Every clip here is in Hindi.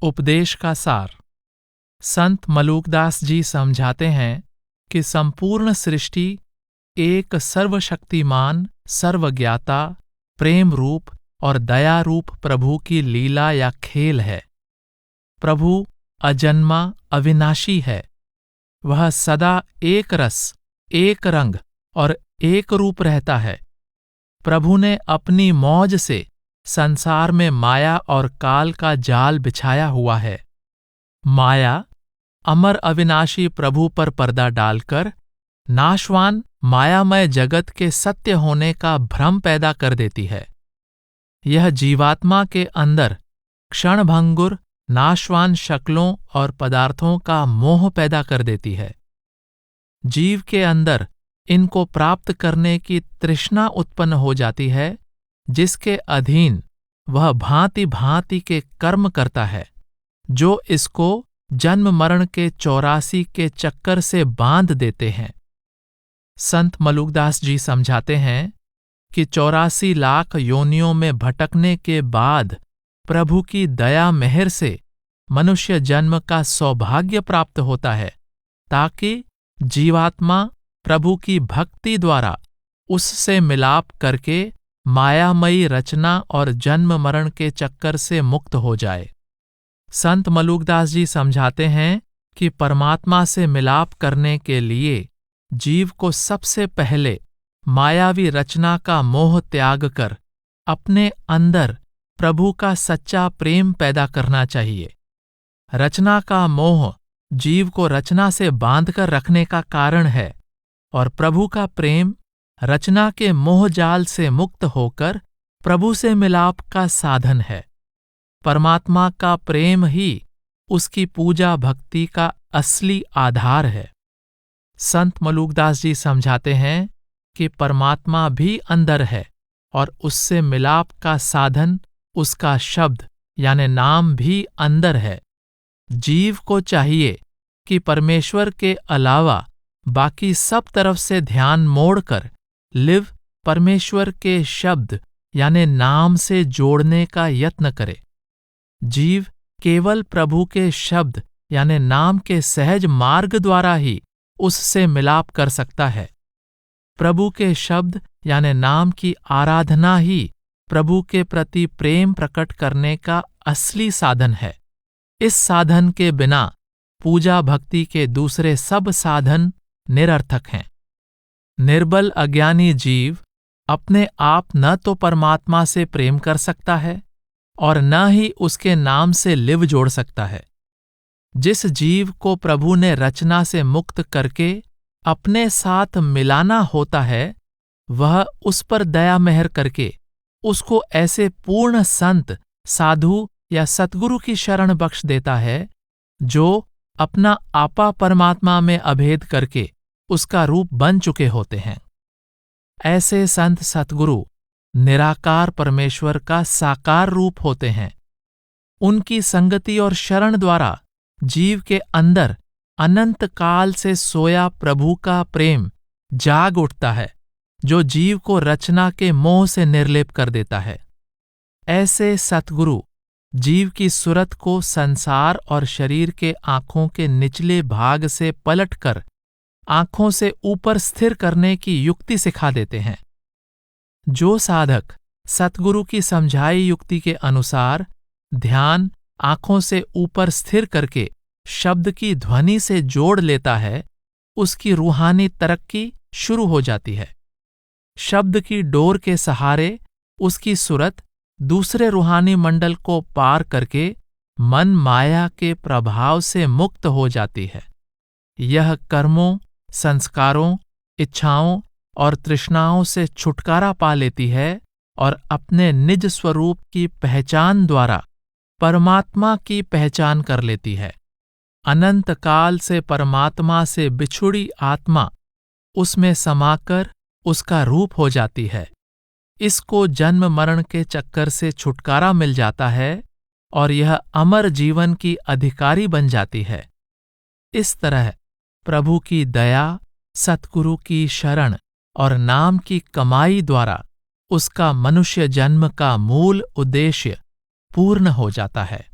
उपदेश का सार। संत मलूकदास जी समझाते हैं कि संपूर्ण सृष्टि एक सर्वशक्तिमान, सर्वज्ञाता, प्रेम रूप और दया रूप प्रभु की लीला या खेल है। प्रभु अजन्मा, अविनाशी है। वह सदा एक रस, एक रंग और एक रूप रहता है। प्रभु ने अपनी मौज से संसार में माया और काल का जाल बिछाया हुआ है। माया अमर अविनाशी प्रभु पर पर्दा डालकर नाशवान मायामय जगत के सत्य होने का भ्रम पैदा कर देती है। यह जीवात्मा के अंदर क्षणभंगुर नाशवान शक्लों और पदार्थों का मोह पैदा कर देती है। जीव के अंदर इनको प्राप्त करने की तृष्णा उत्पन्न हो जाती है, जिसके अधीन वह भांति भांति के कर्म करता है, जो इसको जन्म मरण के 84 के चक्कर से बांध देते हैं। संत मलूकदास जी समझाते हैं कि 84 लाख योनियों में भटकने के बाद प्रभु की दया मेहर से मनुष्य जन्म का सौभाग्य प्राप्त होता है, ताकि जीवात्मा प्रभु की भक्ति द्वारा उससे मिलाप करके मायामयी रचना और जन्म मरण के चक्कर से मुक्त हो जाए। संत मलूकदास जी समझाते हैं कि परमात्मा से मिलाप करने के लिए जीव को सबसे पहले मायावी रचना का मोह त्याग कर अपने अंदर प्रभु का सच्चा प्रेम पैदा करना चाहिए। रचना का मोह जीव को रचना से बांधकर रखने का कारण है, और प्रभु का प्रेम रचना के मोह जाल से मुक्त होकर प्रभु से मिलाप का साधन है। परमात्मा का प्रेम ही उसकी पूजा भक्ति का असली आधार है। संत मलूकदास जी समझाते हैं कि परमात्मा भी अंदर है और उससे मिलाप का साधन उसका शब्द यानी नाम भी अंदर है। जीव को चाहिए कि परमेश्वर के अलावा बाकी सब तरफ से ध्यान मोड़कर लिव परमेश्वर के शब्द यानी नाम से जोड़ने का यत्न करे। जीव केवल प्रभु के शब्द यानी नाम के सहज मार्ग द्वारा ही उससे मिलाप कर सकता है। प्रभु के शब्द यानी नाम की आराधना ही प्रभु के प्रति प्रेम प्रकट करने का असली साधन है। इस साधन के बिना पूजा भक्ति के दूसरे सब साधन निरर्थक हैं। निर्बल अज्ञानी जीव अपने आप न तो परमात्मा से प्रेम कर सकता है और न ही उसके नाम से लिव जोड़ सकता है। जिस जीव को प्रभु ने रचना से मुक्त करके अपने साथ मिलाना होता है, वह उस पर दया मेहर करके उसको ऐसे पूर्ण संत, साधु या सतगुरु की शरण बख्श देता है, जो अपना आपा परमात्मा में अभेद करके उसका रूप बन चुके होते हैं। ऐसे संत सतगुरु निराकार परमेश्वर का साकार रूप होते हैं। उनकी संगति और शरण द्वारा जीव के अंदर अनंत काल से सोया प्रभु का प्रेम जाग उठता है, जो जीव को रचना के मोह से निर्लेप कर देता है। ऐसे सतगुरु जीव की सुरत को संसार और शरीर के आंखों के निचले भाग से पलटकर आंखों से ऊपर स्थिर करने की युक्ति सिखा देते हैं। जो साधक सतगुरु की समझाई युक्ति के अनुसार ध्यान आंखों से ऊपर स्थिर करके शब्द की ध्वनि से जोड़ लेता है, उसकी रूहानी तरक्की शुरू हो जाती है। शब्द की डोर के सहारे उसकी सुरत दूसरे रूहानी मंडल को पार करके मन माया के प्रभाव से मुक्त हो जाती है। यह कर्मों, संस्कारों, इच्छाओं और तृष्णाओं से छुटकारा पा लेती है और अपने निज स्वरूप की पहचान द्वारा परमात्मा की पहचान कर लेती है। अनंत काल से परमात्मा से बिछुड़ी आत्मा उसमें समाकर उसका रूप हो जाती है। इसको जन्म मरण के चक्कर से छुटकारा मिल जाता है और यह अमर जीवन की अधिकारी बन जाती है। इस तरह प्रभु की दया, सतगुरु की शरण और नाम की कमाई द्वारा उसका मनुष्य जन्म का मूल उद्देश्य पूर्ण हो जाता है।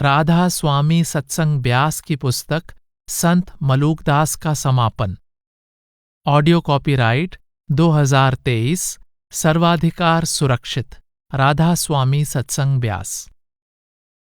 राधा स्वामी सत्संग ब्यास की पुस्तक संत मलूकदास का समापन। ऑडियो कॉपीराइट 2023, सर्वाधिकार सुरक्षित। राधा स्वामी सत्संग ब्यास।